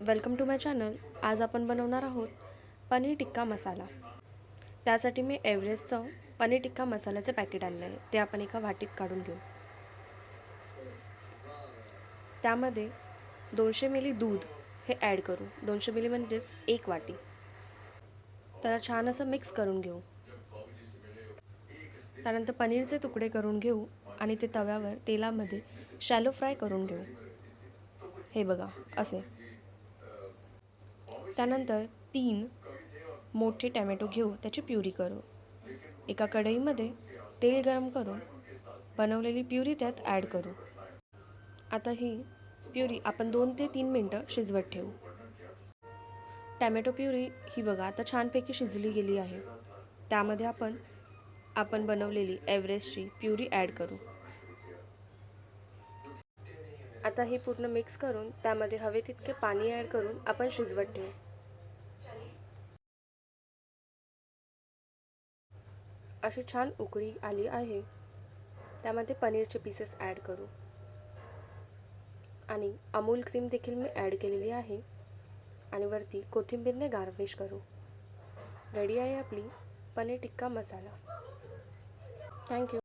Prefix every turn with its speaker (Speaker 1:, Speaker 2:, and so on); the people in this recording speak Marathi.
Speaker 1: Welcome to my channel. आज आपण बनवणार आहोत पनीर टिक्का मसाला। त्यासाठी मी एव्हरेस्टचं पनीर टिक्का मसाल्याचे पॅकेट आणले आहे, ते आपण एका वाटीत काढून घेऊ। त्यामध्ये 200 मिली दूध हे ॲड करू। 200 मिली म्हणजेच 1 वाटी। त्याला छान असं मिक्स करून घेऊ। त्यानंतर पनीरचे तुकडे करून घेऊ आणि ते तव्यावर तेलामध्ये शॅलो फ्राय करून घेऊ। हे बघा असे। त्यानंतर 3 मोठे टोमॅटो घेऊ, त्याची प्युरी करू। एका कढईमध्ये तेल गरम करून बनवलेली प्युरी त्यात ॲड करू। आता ही प्युरी आपण 2 ते 3 मिनिटं शिजवत ठेवू। टोमॅटो प्युरी ही बघा आता छानपैकी शिजली गेली आहे। त्यामध्ये आपण बनवलेली एव्हरेस्टची प्युरी ॲड करू। आता ही पूर्ण मिक्स करून त्यामध्ये हवे तितके पाणी ॲड करून आपण शिजवत ठेवू। अशी छान उकळी आली आहे, त्यामध्ये पनीरचे पीसेस ॲड करू आणि अमूल क्रीम देखील मी ॲड केलेली आहे आणि वरती कोथिंबीरने गार्निश करू। रेडी आहे आपली पनीर टिक्का मसाला। थँक्यू।